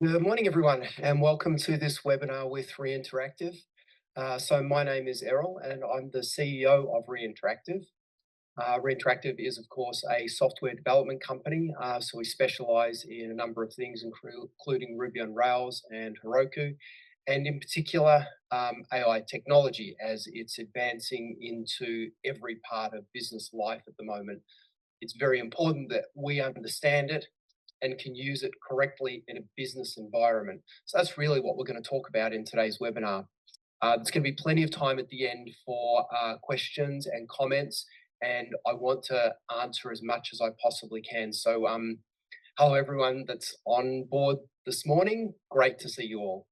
Good morning, everyone, and welcome to this webinar with Reinteractive. So my name is Errol, and I'm the CEO of Reinteractive. Reinteractive is, of course, a software development company, so we specialize in a number of things, including Ruby on Rails and Heroku, and in particular, AI technology, as it's advancing into every part of business life at the moment. It's very important that we understand it and can use it correctly in a business environment. So that's really what we're going to talk about in today's webinar. There's going to be plenty of time at the end for questions and comments, and I want to answer as much as I possibly can. So, hello everyone that's on board this morning. Great to see you all.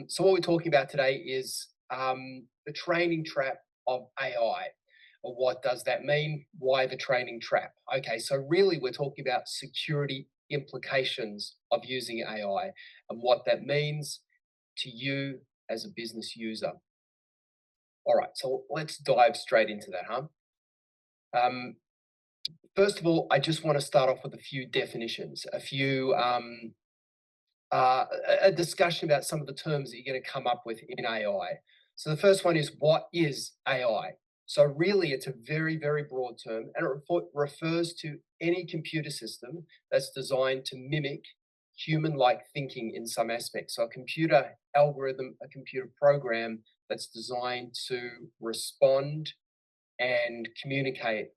So what we're talking about today is the training trap of AI. What does that mean? Why the training trap? Okay, so really we're talking about security implications of using AI and what that means to you as a business user. All right, so let's dive straight into that, huh? Um, First of all, I just want to start off with a few definitions, a discussion about some of the terms that you're going to come up with in AI. So the first one is, what is AI? So really, it's a very, very broad term, and it refers to any computer system that's designed to mimic human-like thinking in some aspects. So a computer algorithm, a computer program that's designed to respond and communicate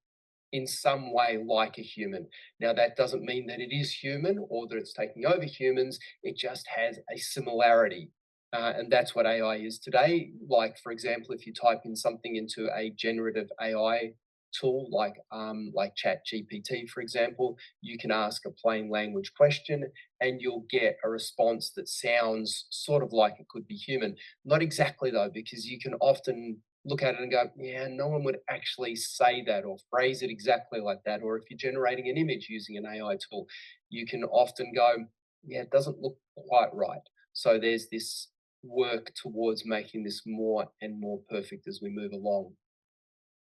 in some way like a human. Now, that doesn't mean that it is human or that it's taking over humans, it just has a similarity. And that's what AI is today. Like, for example, if you type in something into a generative AI tool like Chat GPT, for example, you can ask a plain language question and you'll get a response that sounds sort of like it could be human. Not exactly though, because you can often look at it and go, yeah, no one would actually say that or phrase it exactly like that. Or if you're generating an image using an AI tool, you can often go, yeah, it doesn't look quite right. So there's this work towards making this more and more perfect as we move along.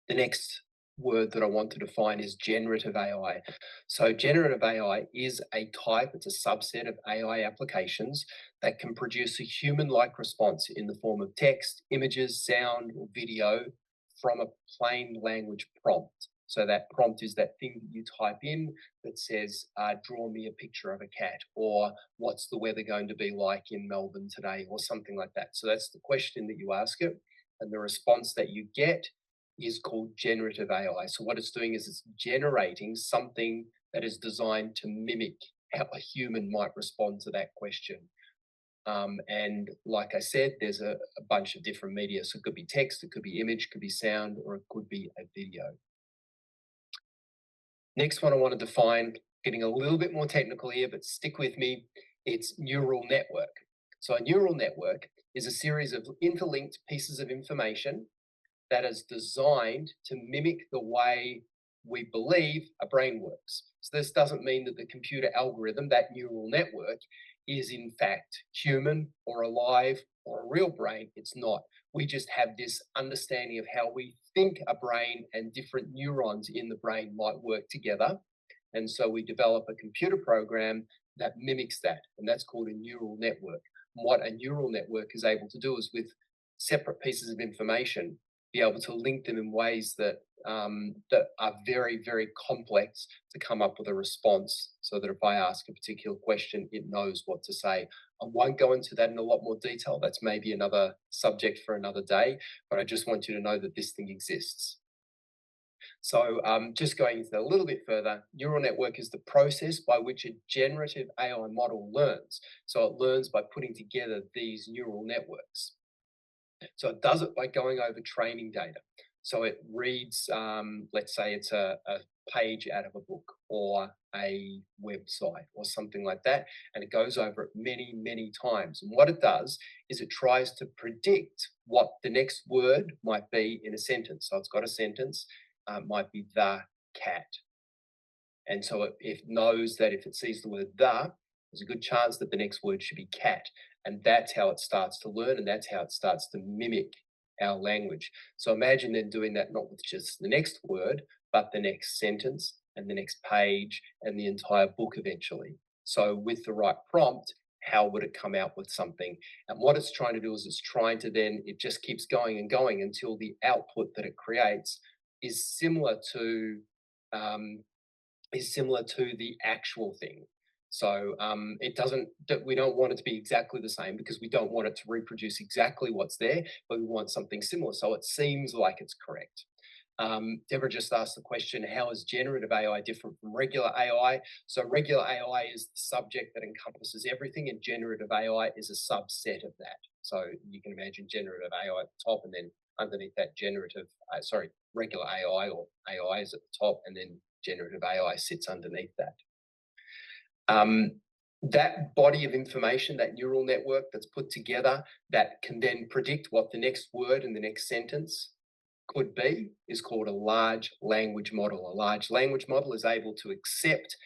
The next word that I want to define is generative AI. So generative AI is a type, it's a subset of AI applications that can produce a human-like response in the form of text, images, sound, or video from a plain language prompt. So that prompt is that thing that you type in that says, draw me a picture of a cat, or what's the weather going to be like in Melbourne today, or something like that. So that's the question that you ask it, and the response that you get is called generative AI. So what it's doing is it's generating something that is designed to mimic how a human might respond to that question. And like I said, there's a bunch of different media. So it could be text, it could be image, it could be sound, or it could be a video. Next one I want to define, getting a little bit more technical here, but stick with me, it's neural network. So a neural network is a series of interlinked pieces of information that is designed to mimic the way we believe a brain works. So this doesn't mean that the computer algorithm, that neural network, is in fact human or alive or a real brain. It's not. We just have this understanding of how we think a brain and different neurons in the brain might work together. And so we develop a computer program that mimics that, and that's called a neural network. And what a neural network is able to do is, with separate pieces of information, be able to link them in ways that that are very, very complex to come up with a response, so that if I ask a particular question, it knows what to say. I won't go into that in a lot more detail. That's maybe another subject for another day, but I just want you to know that this thing exists. So just going into that a little bit further, neural network is the process by which a generative AI model learns. So it learns by putting together these neural networks. So it does it by going over training data. So it reads, let's say it's a page out of a book or a website or something like that, and it goes over it many, many times. And what it does is it tries to predict what the next word might be in a sentence. So it's got a sentence, might be the cat. And so it knows that if it sees the word the, there's a good chance that the next word should be cat. And that's how it starts to learn, and that's how it starts to mimic our language. So imagine then doing that not with just the next word, but the next sentence and the next page and the entire book eventually. So with the right prompt, how would it come out with something? And what it's trying to do is it's trying to then, it just keeps going and going until the output that it creates is similar to um, the actual thing. So it doesn't. We don't want it to be exactly the same because we don't want it to reproduce exactly what's there, but we want something similar. So it seems like it's correct. Deborah just asked the question, how is generative AI different from regular AI? So regular AI is the subject that encompasses everything, and generative AI is a subset of that. So you can imagine generative AI at the top, and then underneath that regular AI or AI is at the top, and then generative AI sits underneath that. That body of information, that neural network that's put together that can then predict what the next word in the next sentence could be is called a large language model. A large language model is able to accept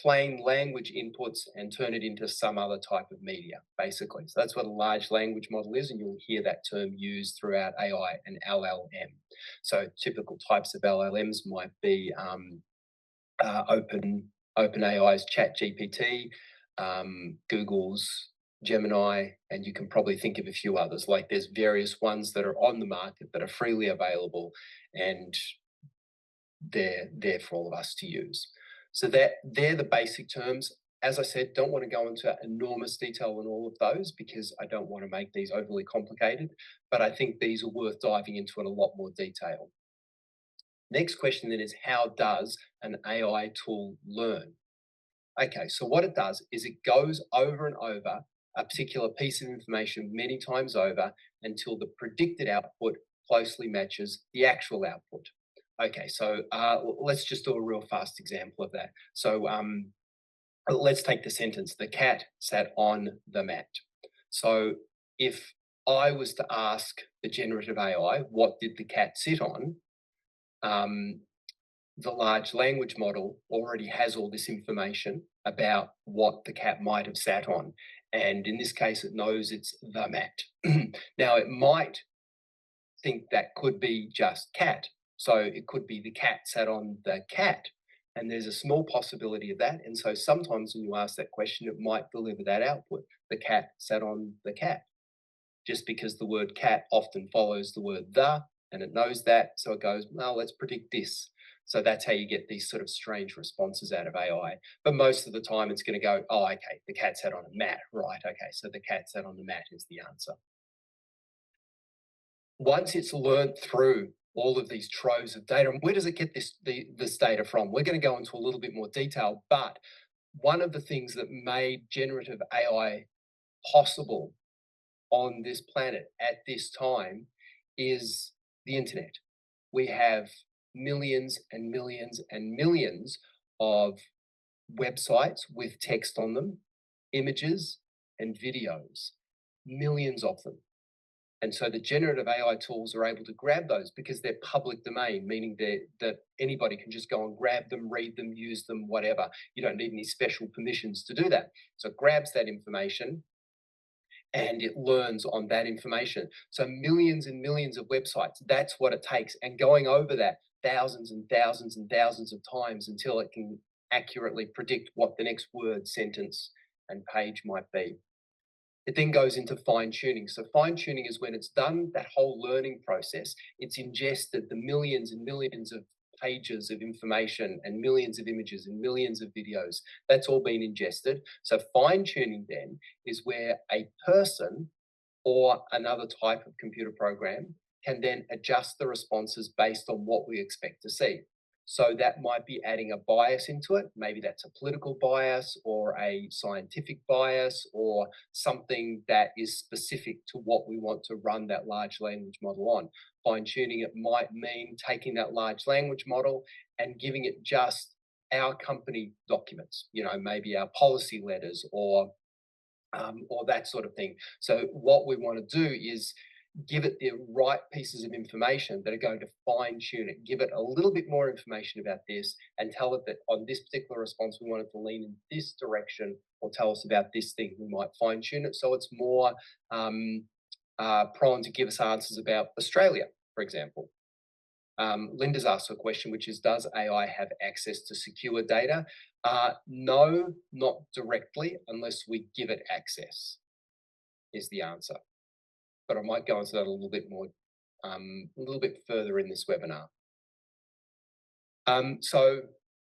plain language inputs and turn it into some other type of media, basically. So that's what a large language model is, and you'll hear that term used throughout AI and LLM. So typical types of LLMs might be OpenAI's ChatGPT, Google's Gemini, and you can probably think of a few others. Like there's various ones that are on the market that are freely available, and they're there for all of us to use. So they're the basic terms. As I said, don't want to go into enormous detail on all of those because I don't want to make these overly complicated, but I think these are worth diving into in a lot more detail. Next question then is, how does an AI tool learn? Okay, so what it does is it goes over and over a particular piece of information many times over until the predicted output closely matches the actual output. Okay, so let's just do a real fast example of that. So let's take the sentence, the cat sat on the mat. So if I was to ask the generative AI, what did the cat sit on? The large language model already has all this information about what the cat might have sat on. And in this case, it knows it's the mat. Now, it might think that could be just cat. So it could be the cat sat on the cat. And there's a small possibility of that. And so sometimes when you ask that question, it might deliver that output. The cat sat on the cat. Just because the word cat often follows the word the, and it knows that. So it goes, well, let's predict this. So that's how you get these sort of strange responses out of AI. But most of the time it's going to go, oh, okay, the cat sat on a mat. Right, okay, so the cat sat on the mat is the answer. Once it's learned through all of these troves of data, and where does it get this data from? We're going to go into a little bit more detail, but one of the things that made generative AI possible on this planet at this time is the internet. We have millions and millions and millions of websites with text on them, images and videos, millions of them. And so the generative AI tools are able to grab those because they're public domain, meaning that anybody can just go and grab them, read them, use them, whatever. You don't need any special permissions to do that. So it grabs that information and it learns on that information. So millions and millions of websites, that's what it takes. And going over that thousands and thousands and thousands of times until it can accurately predict what the next word, sentence, and page might be. It then goes into fine tuning. So fine tuning is when it's done that whole learning process, it's ingested the millions and millions of pages of information and millions of images and millions of videos. That's all been ingested. So fine tuning then is where a person or another type of computer program can then adjust the responses based on what we expect to see. So that might be adding a bias into it. Maybe that's a political bias or a scientific bias or something that is specific to what we want to run that large language model on. Fine tuning it might mean taking that large language model and giving it just our company documents, maybe our policy letters or that sort of thing. So what we want to do is give it the right pieces of information that are going to fine tune it, give it a little bit more information about this and tell it that on this particular response, we want it to lean in this direction or tell us about this thing. We might fine tune it so it's more prone to give us answers about Australia, for example. Linda's asked a question, which is, does AI have access to secure data? No, not directly, unless we give it access, is the answer. But I might go into that a little bit more, a little bit further in this webinar. So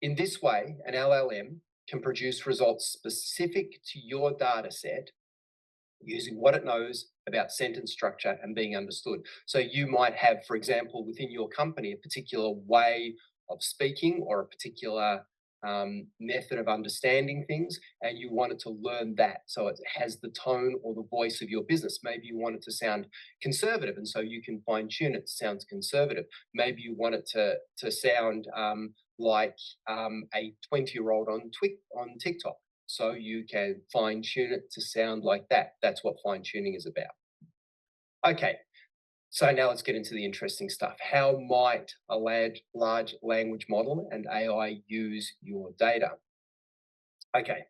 in this way, an LLM can produce results specific to your data set using what it knows about sentence structure and being understood. So you might have, for example, within your company, a particular way of speaking or a particular method of understanding things, and you wanted to learn that. So it has the tone or the voice of your business. Maybe you want it to sound conservative, and so you can fine tune it. Sounds conservative. Maybe you want it to sound like a 20-year-old on TikTok. So you can fine tune it to sound like that. That's what fine tuning is about. Okay, so now let's get into the interesting stuff. How might a large language model and AI use your data? Okay,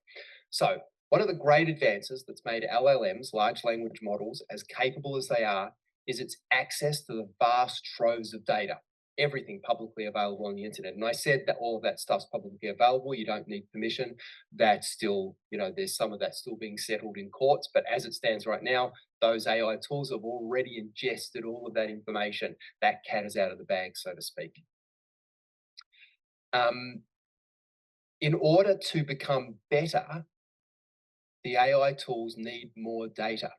so one of the great advances that's made LLMs, large language models, as capable as they are, is its access to the vast troves of data, everything publicly available on the internet. And I said that all of that stuff's publicly available. You don't need permission. That's still, there's some of that still being settled in courts. But as it stands right now, those AI tools have already ingested all of that information. That cat is out of the bag, so to speak. In order to become better, the AI tools need more data.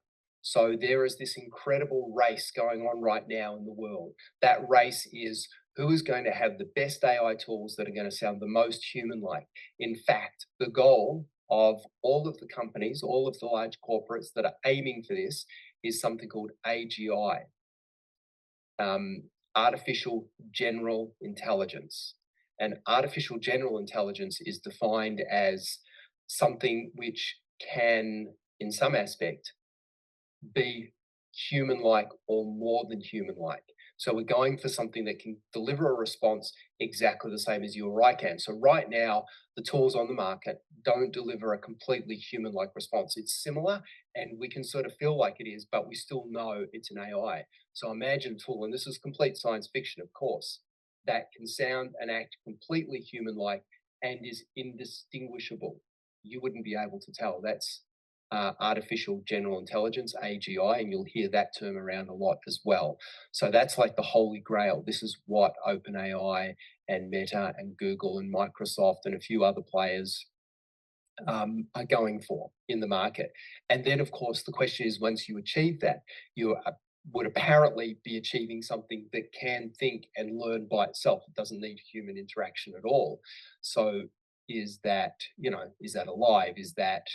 So there is this incredible race going on right now in the world. That race is who is going to have the best AI tools that are going to sound the most human-like. In fact, the goal of all of the companies, all of the large corporates that are aiming for this is something called AGI, Artificial General Intelligence. And artificial general intelligence is defined as something which can, in some aspect, be human-like or more than human-like. So we're going for something that can deliver a response exactly the same as you or I can. So right now, the tools on the market don't deliver a completely human-like response. It's similar, and we can sort of feel like it is, but we still know it's an AI. So imagine a tool, and this is complete science fiction, of course, that can sound and act completely human-like and is indistinguishable. You wouldn't be able to tell. That's artificial general intelligence, AGI, and you'll hear that term around a lot as well. So that's like the holy grail. This is what OpenAI and Meta and Google and Microsoft and a few other players are going for in the market. And then, of course, the question is, once you achieve that, you would apparently be achieving something that can think and learn by itself. It doesn't need human interaction at all. So is that, is that alive? Is that,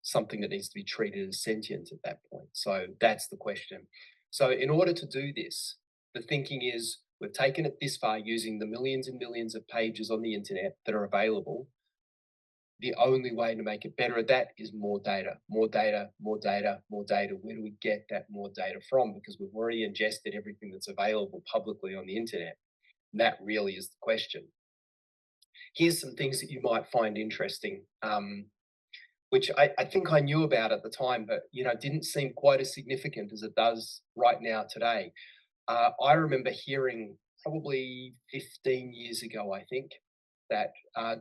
something that needs to be treated as sentient at that point? So that's the question. So in order to do this, the thinking is we've taken it this far using the millions and millions of pages on the internet that are available. The only way to make it better at that is more data, more data, more data, more data. Where do we get that more data from? Because we've already ingested everything that's available publicly on the internet. And that really is the question. Here's some things that you might find interesting, which I think I knew about at the time, but didn't seem quite as significant as it does right now today. I remember hearing probably 15 years ago, I think, that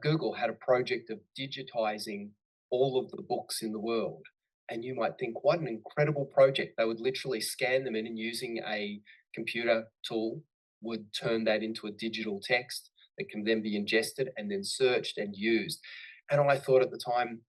Google had a project of digitizing all of the books in the world. And you might think, what an incredible project. They would literally scan them in, and using a computer tool would turn that into a digital text that can then be ingested and then searched and used. And I thought at the time,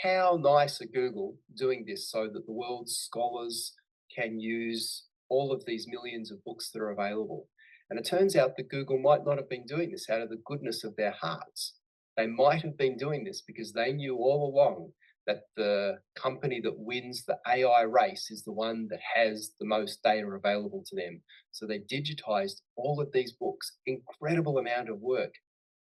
how nice are Google doing this so that the world's scholars can use all of these millions of books that are available. And it turns out that Google might not have been doing this out of the goodness of their hearts. They might have been doing this because they knew all along that the company that wins the AI race is the one that has the most data available to them. So they digitized all of these books, incredible amount of work,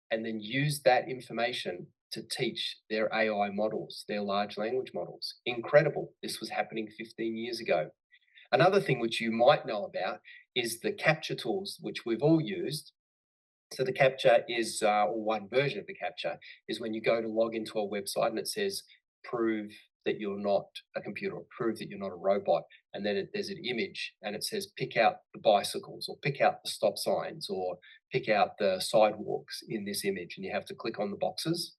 and then used that information to teach their AI models, their large language models. Incredible. This was happening 15 years ago. Another thing which you might know about is the capture tools, which we've all used. So the capture is, or one version of the capture, is when you go to log into a website and it says, prove that you're not a computer, or prove that you're not a robot. And then there's an image and it says, pick out the bicycles, or pick out the stop signs, or pick out the sidewalks in this image. And you have to click on the boxes.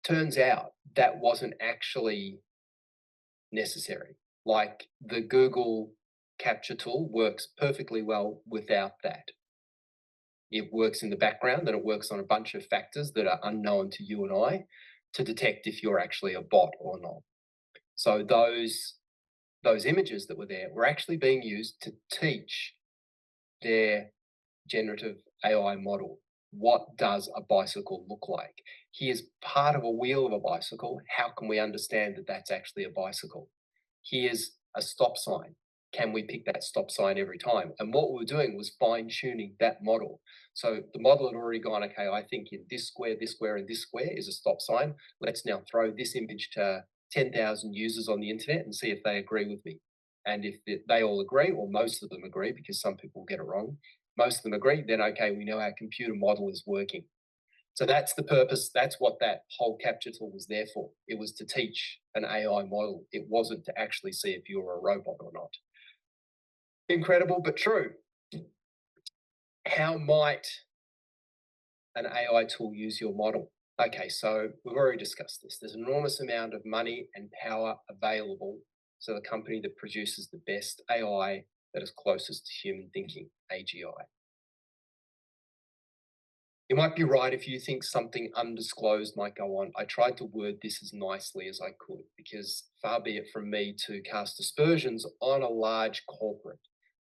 Turns out that wasn't actually necessary. Like, the Google capture tool works perfectly well without that. It works in the background and it works on a bunch of factors that are unknown to you and I to detect if you're actually a bot or not. So those images that were there were actually being used to teach their generative AI model, what does a bicycle look like? Here's part of a wheel of a bicycle. How can we understand that that's actually a bicycle? Here's a stop sign. Can we pick that stop sign every time? And what we were doing was fine tuning that model. So the model had already gone, okay, I think in this square, and this square is a stop sign. Let's now throw this image to 10,000 users on the internet and see if they agree with me. And if they all agree, or most of them agree, because some people get it wrong, most of them agree, then okay, we know our computer model is working. So that's the purpose. That's what that whole capture tool was there for. It was to teach an AI model. It wasn't to actually see if you were a robot or not. Incredible, but true. How might an AI tool use your model? Okay, so we've already discussed this. There's an enormous amount of money and power available to the company that produces the best AI that is closest to human thinking, AGI. You might be right if you think something undisclosed might go on. I tried to word this as nicely as I could, because far be it from me to cast aspersions on a large corporate.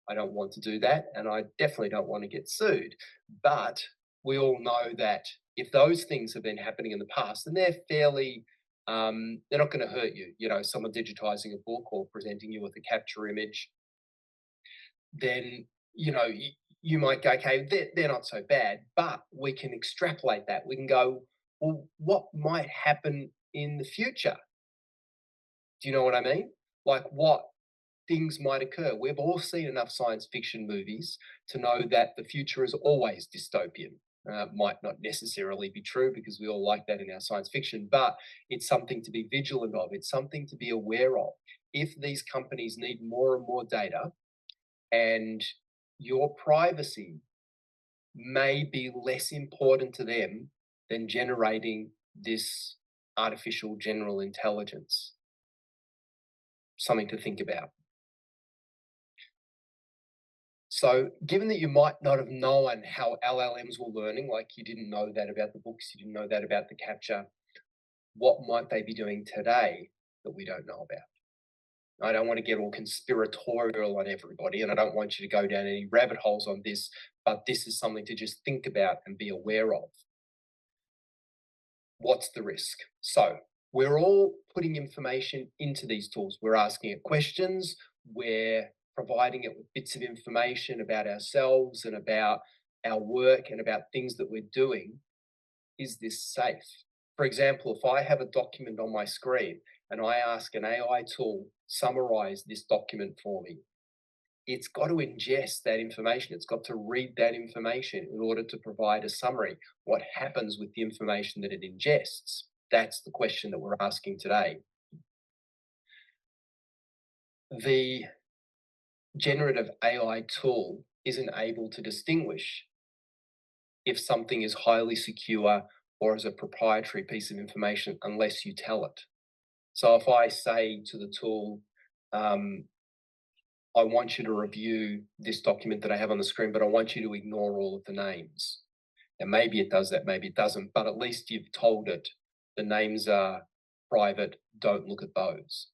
I don't want to do that, and I definitely don't want to get sued. But we all know that if those things have been happening in the past, then they're fairly, they're not going to hurt you. You know, someone digitizing a book or presenting you with a capture image, then you might go, okay, they're not so bad, but we can extrapolate that. We can go, well, what might happen in the future? Do you know what I mean? Like, what things might occur? We've all seen enough science fiction movies to know that the future is always dystopian. Might not necessarily be true, because we all like that in our science fiction, but it's something to be vigilant of. It's something to be aware of. If these companies need more and more data, and your privacy may be less important to them than generating this artificial general intelligence. Something to think about. So, given that you might not have known how LLMs were learning, like you didn't know that about the books, you didn't know that about the capture, what might they be doing today that we don't know about? I don't want to get all conspiratorial on everybody, and I don't want you to go down any rabbit holes on this, but this is something to just think about and be aware of. What's the risk? So, we're all putting information into these tools. We're asking it questions, we're providing it with bits of information about ourselves and about our work and about things that we're doing. Is this safe? For example, if I have a document on my screen and I ask an AI tool, summarize this document for me, it's got to ingest that information. It's got to read that information in order to provide a summary. What happens with the information that it ingests? That's the question that we're asking today. The generative AI tool isn't able to distinguish if something is highly secure or is a proprietary piece of information unless you tell it. So if I say to the tool, I want you to review this document that I have on the screen, but I want you to ignore all of the names. And maybe it does that, maybe it doesn't, but at least you've told it the names are private, don't look at those.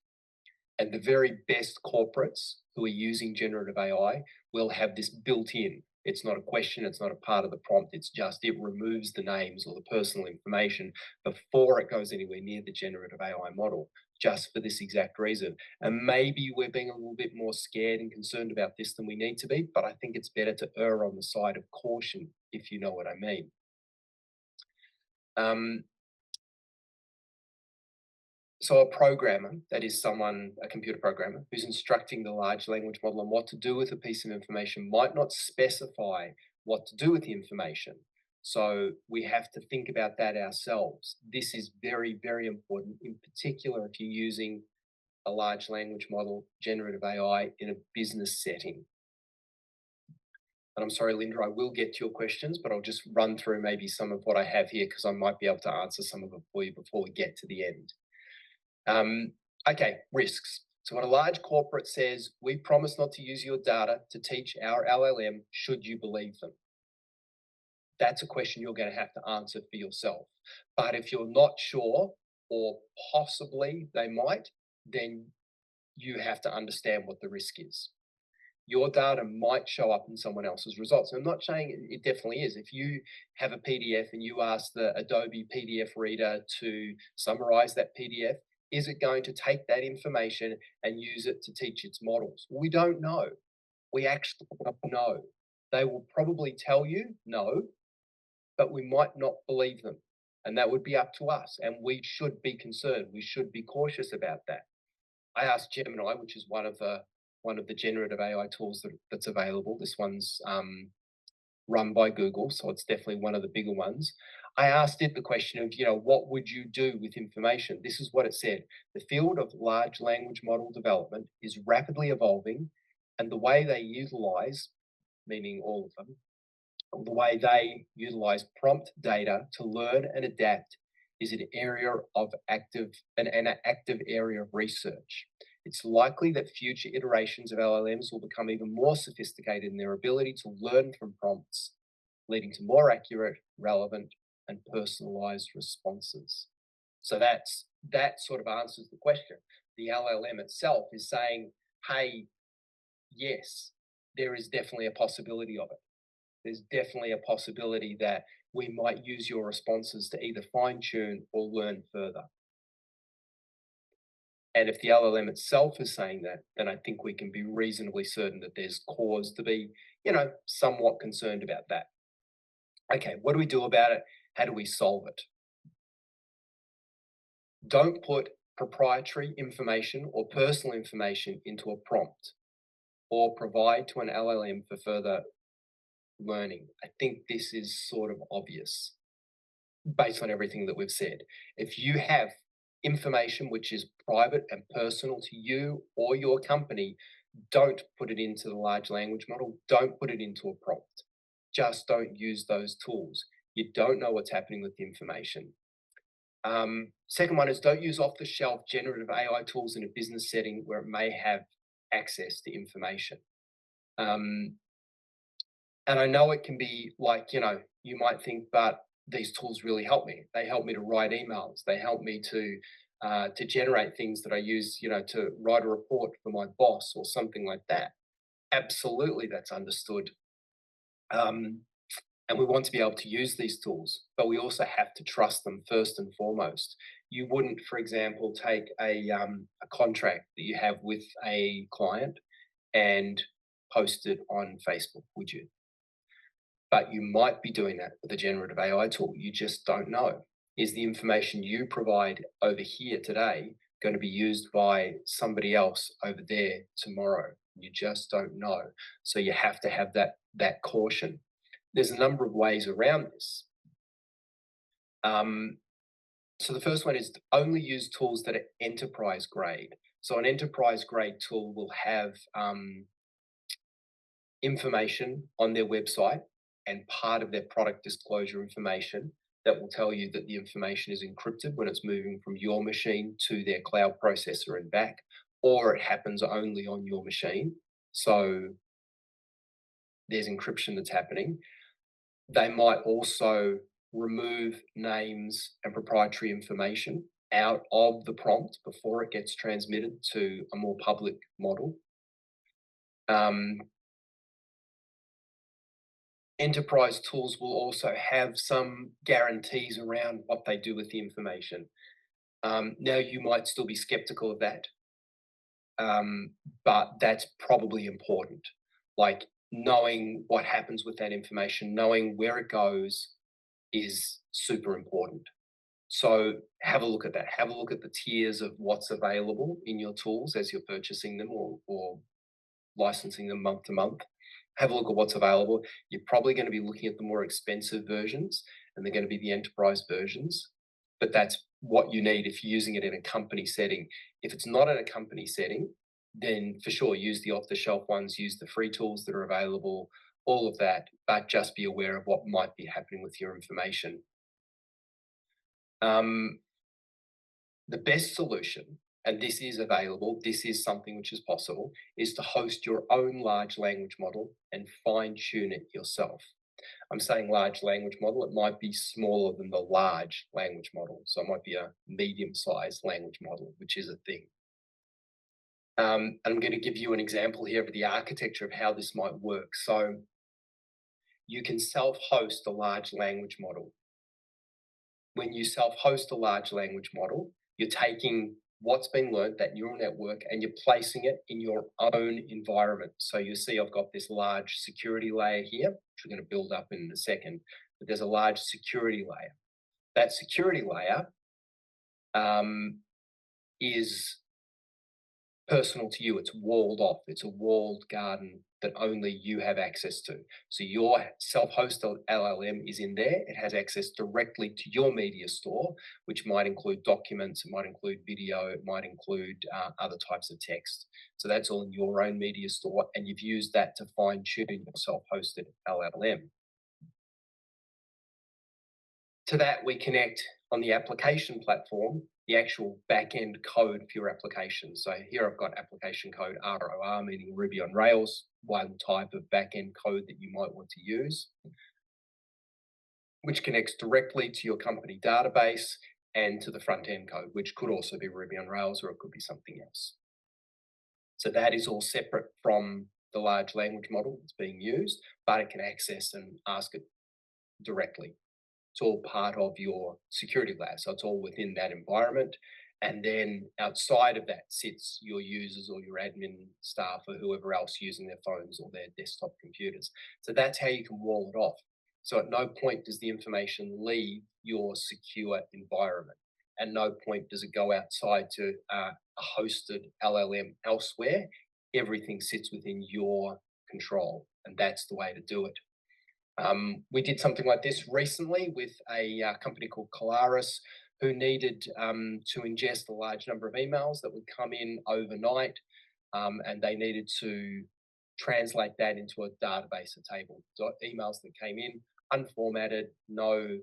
And the very best corporates who are using generative AI will have this built in. It's not a question, it's not a part of the prompt, it's just it removes the names or the personal information before it goes anywhere near the generative AI model, just for this exact reason. And maybe we're being a little bit more scared and concerned about this than we need to be, but I think it's better to err on the side of caution, if you know what I mean. So a programmer, that is someone, a computer programmer, who's instructing the large language model on what to do with a piece of information might not specify what to do with the information, So we have to think about that ourselves. This is very, very important, in particular if you're using a large language model, generative AI, in a business setting. And I'm sorry, Linda, I will get to your questions, but I'll just run through maybe some of what I have here because I might be able to answer some of it for you before we get to the end. Okay, risks. So when a large corporate says, we promise not to use your data to teach our LLM, should you believe them? That's a question you're going to have to answer for yourself. But if you're not sure, or possibly they might, then you have to understand what the risk is. Your data might show up in someone else's results. I'm not saying it definitely is. If you have a PDF and you ask the Adobe PDF reader to summarize that PDF, is it going to take that information and use it to teach its models? We don't know. We actually don't know. They will probably tell you no, but we might not believe them. And that would be up to us. And we should be concerned. We should be cautious about that. I asked Gemini, which is one of the generative AI tools that's available. This one's run by Google, so it's definitely one of the bigger ones. I asked it the question of, what would you do with information? This is what it said. The field of large language model development is rapidly evolving, and the way they utilize, meaning all of them, the way they utilize prompt data to learn and adapt is an active area of research. It's likely that future iterations of LLMs will become even more sophisticated in their ability to learn from prompts, leading to more accurate, relevant, and personalized responses. So that sort of answers the question. The LLM itself is saying, hey, yes, there is definitely a possibility of it. There's definitely a possibility that we might use your responses to either fine tune or learn further. And if the LLM itself is saying that, then I think we can be reasonably certain that there's cause to be, somewhat concerned about that. Okay, what do we do about it? How do we solve it? Don't put proprietary information or personal information into a prompt or provide to an LLM for further learning. I think this is sort of obvious based on everything that we've said. If you have information which is private and personal to you or your company, don't put it into the large language model. Don't put it into a prompt. Just don't use those tools. You don't know what's happening with the information. Second one is don't use off-the-shelf generative AI tools in a business setting where it may have access to information. And I know it can be like, you might think, but these tools really help me. They help me to write emails. They help me to generate things that I use, to write a report for my boss or something like that. Absolutely, that's understood. And we want to be able to use these tools, but we also have to trust them first and foremost. You wouldn't, for example, take a contract that you have with a client and post it on Facebook, would you? But you might be doing that with a generative AI tool. You just don't know. Is the information you provide over here today going to be used by somebody else over there tomorrow? You just don't know. So you have to have that caution. There's a number of ways around this. So the first one is to only use tools that are enterprise grade. So an enterprise grade tool will have information on their website and part of their product disclosure information that will tell you that the information is encrypted when it's moving from your machine to their cloud processor and back, or it happens only on your machine. So there's encryption that's happening. They might also remove names and proprietary information out of the prompt before it gets transmitted to a more public model. Enterprise tools will also have some guarantees around what they do with the information. Now, you might still be skeptical of that, but that's probably important. Like knowing what happens with that information, knowing where it goes is super important. So have a look at that. Have a look at the tiers of what's available in your tools as you're purchasing them or licensing them month to month. have a look at what's available. You're probably going to be looking at the more expensive versions, and they're going to be the enterprise versions. But that's what you need if you're using it in a company setting. If it's not in a company setting, then for sure use the off-the-shelf ones, use the free tools that are available, all of that, but just be aware of what might be happening with your information. Um, the best solution, and this is available, this is something which is possible, is to host your own large language model and fine tune it yourself. I'm saying large language model, it might be smaller than the large language model. So it might be a medium sized language model, which is a thing. I'm going to give you an example here of the architecture of how this might work. So you can self host a large language model. When you self host a large language model, you're taking what's been learned, that neural network, and you're placing it in your own environment. So you see, I've got this large security layer here, which we're going to build up in a second, but there's a large security layer. That security layer is personal to you. It's walled off. It's a walled garden that only you have access to. So your self-hosted LLM is in there. It has access directly to your media store, which might include documents, it might include video, it might include other types of text. So that's all in your own media store, and you've used that to fine-tune your self-hosted LLM. To that, we connect on the application platform the actual back-end code for your application. So here I've got application code ROR, meaning Ruby on Rails, one type of back-end code that you might want to use, which connects directly to your company database and to the front-end code, which could also be Ruby on Rails or it could be something else. So that is all separate from the large language model that's being used, but it can access and ask it directly. It's all part of your security layer. So it's all within that environment. And then outside of that sits your users or your admin staff or whoever else using their phones or their desktop computers. So that's how you can wall it off. So at no point does the information leave your secure environment. At no point does it go outside to a hosted LLM elsewhere. Everything sits within your control. And that's the way to do it. We did something like this recently with a company called Colaris, who needed to ingest a large number of emails that would come in overnight, and they needed to translate that into a database, a table. So emails that came in unformatted, no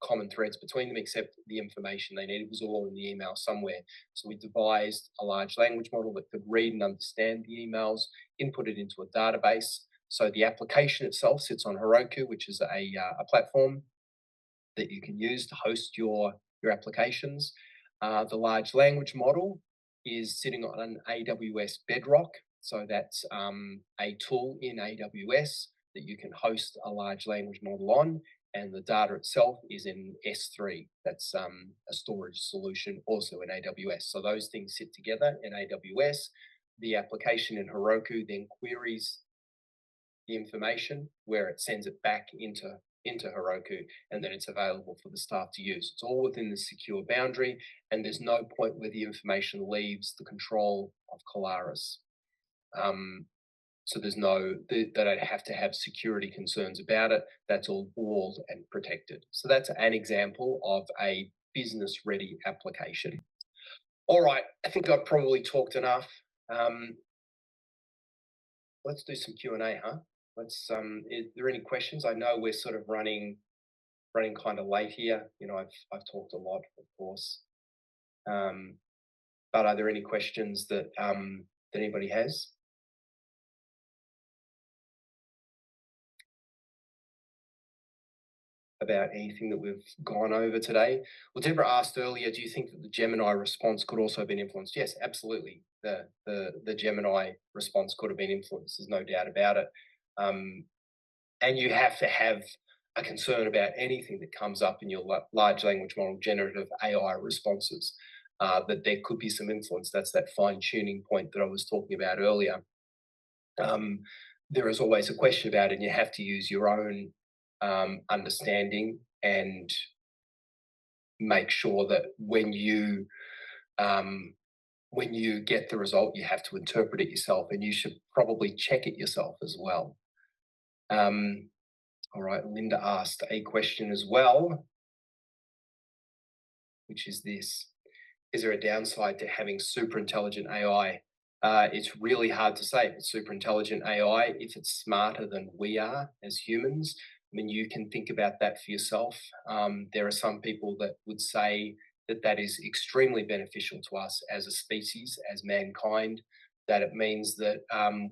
common threads between them except the information they needed was all in the email somewhere. So we devised a large language model that could read and understand the emails, input it into a database. So the application itself sits on Heroku, which is a platform that you can use to host your applications. The large language model is sitting on an AWS Bedrock. So that's a tool in AWS that you can host a large language model on. And the data itself is in S3. That's a storage solution also in AWS. So those things sit together in AWS. The application in Heroku then queries the information where it sends it back into Heroku, and then it's available for the staff to use. It's all within the secure boundary, and there's no point where the information leaves the control of Colaris. So there's they don't have to have security concerns about it. That's all walled and protected. So that's an example of a business-ready application. All right, I think I've probably talked enough. Let's do some Q&A, huh? Is there any questions? I know we're sort of running kind of late here. You know, I've talked a lot, of course. But are there any questions that anybody has? About anything that we've gone over today? Well, Deborah asked earlier, do you think that the Gemini response could also have been influenced? Yes, absolutely. The Gemini response could have been influenced. There's no doubt about it. And you have to have a concern about anything that comes up in your large language model, generative AI responses, that there could be some influence. That's that fine tuning point that I was talking about earlier. There is always a question about it, and you have to use your own understanding and make sure that when you when you get the result, you have to interpret it yourself, and you should probably check it yourself as well. All right, Linda asked a question as well, which is this: is there a downside to having super intelligent AI? It's really hard to say if it's super intelligent AI, if it's smarter than we are as humans. I mean, you can think about that for yourself. There are some people that would say that that is extremely beneficial to us as a species, as mankind, that it means that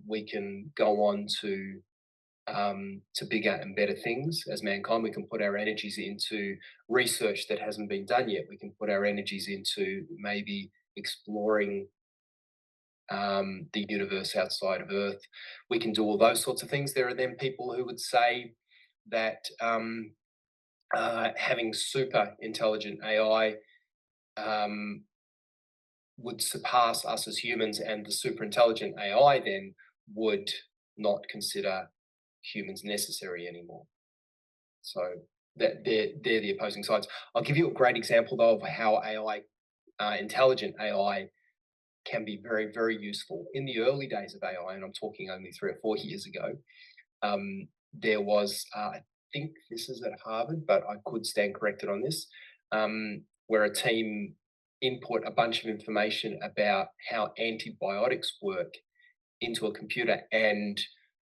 we can go on to bigger and better things as mankind. We can put our energies into research that hasn't been done yet. We can put our energies into maybe exploring the universe outside of Earth. We can do all those sorts of things. There are then people who would say that having super intelligent AI would surpass us as humans, and the super intelligent AI then would not consider humans necessary anymore. So they're the opposing sides. I'll give you a great example though of how intelligent AI can be very, very useful. In the early days of AI, and I'm talking only 3 or 4 years ago, there was, I think this is at Harvard, but I could stand corrected on this, where a team input a bunch of information about how antibiotics work into a computer, and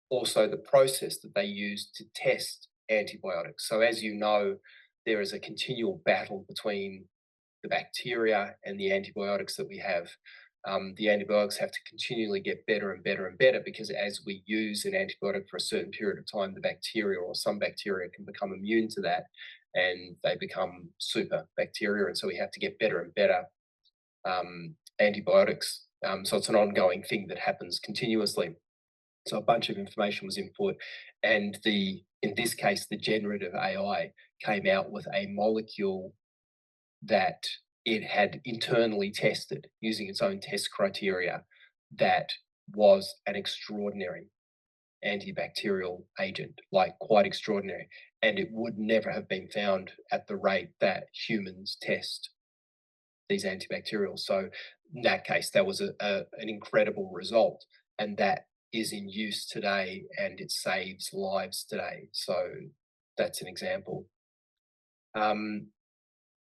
also the process that they use to test antibiotics. So as you know, there is a continual battle between the bacteria and the antibiotics that we have. The antibiotics have to continually get better and better and better, because as we use an antibiotic for a certain period of time, the bacteria, or some bacteria, can become immune to that, and they become super bacteria. And so we have to get better and better antibiotics. So it's an ongoing thing that happens continuously. So a bunch of information was input, and in this case, the generative AI came out with a molecule that it had internally tested using its own test criteria, that was an extraordinary antibacterial agent, like quite extraordinary. And it would never have been found at the rate that humans test these antibacterials. So in that case, that was an incredible result. And that is in use today, and it saves lives today. So that's an example.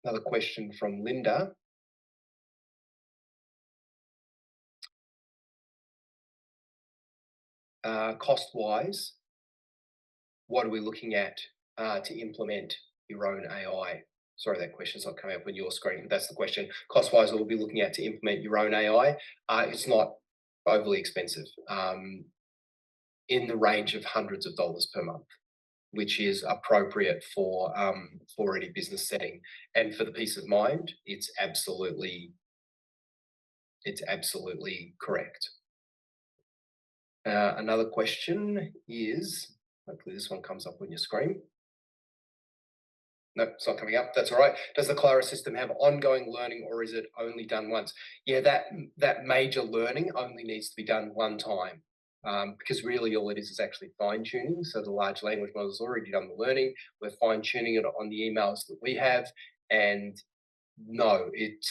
Another question from Linda. Cost-wise, what are we looking at to implement your own AI? Sorry, that question's not coming up on your screen, but that's the question. Cost-wise, what we'll be looking at to implement your own AI. It's not overly expensive, in the range of hundreds of dollars per month, which is appropriate for any business setting. And for the peace of mind, it's absolutely correct. Another question is, hopefully this one comes up on your screen. No, it's not coming up. That's all right. Does the Clara system have ongoing learning, or is it only done once? Yeah, that major learning only needs to be done one time, because really all it is actually fine tuning. So the large language model has already done the learning. We're fine tuning it on the emails that we have, and no, it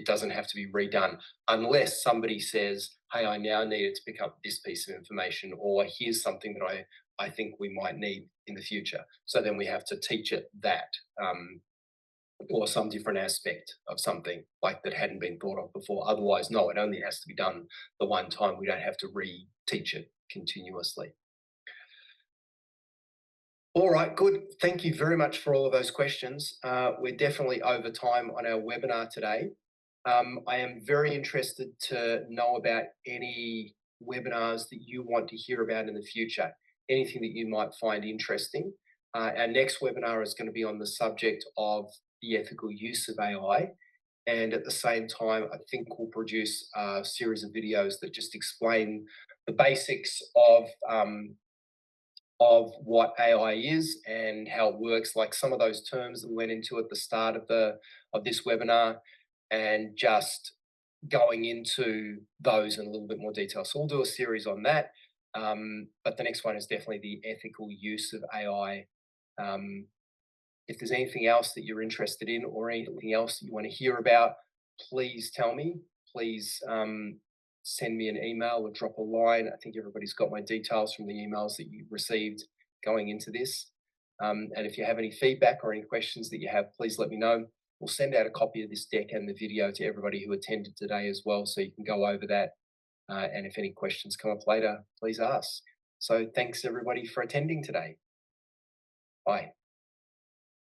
doesn't have to be redone unless somebody says, "Hey, I now need it to pick up this piece of information," or "Here's something that I think we might need in the future." So then we have to teach it that, or some different aspect of something like that hadn't been thought of before. Otherwise, no, it only has to be done the one time. We don't have to re-teach it continuously. All right, good. Thank you very much for all of those questions. We're definitely over time on our webinar today. I am very interested to know about any webinars that you want to hear about in the future, anything that you might find interesting. Our next webinar is going to be on the subject of the ethical use of AI. And at the same time, I think we'll produce a series of videos that just explain the basics of what AI is and how it works, like some of those terms that we went into at the start of this webinar, and just going into those in a little bit more detail. So we'll do a series on that. But the next one is definitely the ethical use of AI. If there's anything else that you're interested in, or anything else that you want to hear about, please tell me. please send me an email or drop a line. I think everybody's got my details from the emails that you received going into this. And if you have any feedback or any questions that you have, please let me know. We'll send out a copy of this deck and the video to everybody who attended today as well, so you can go over that. And if any questions come up later, please ask. So thanks everybody for attending today. Bye.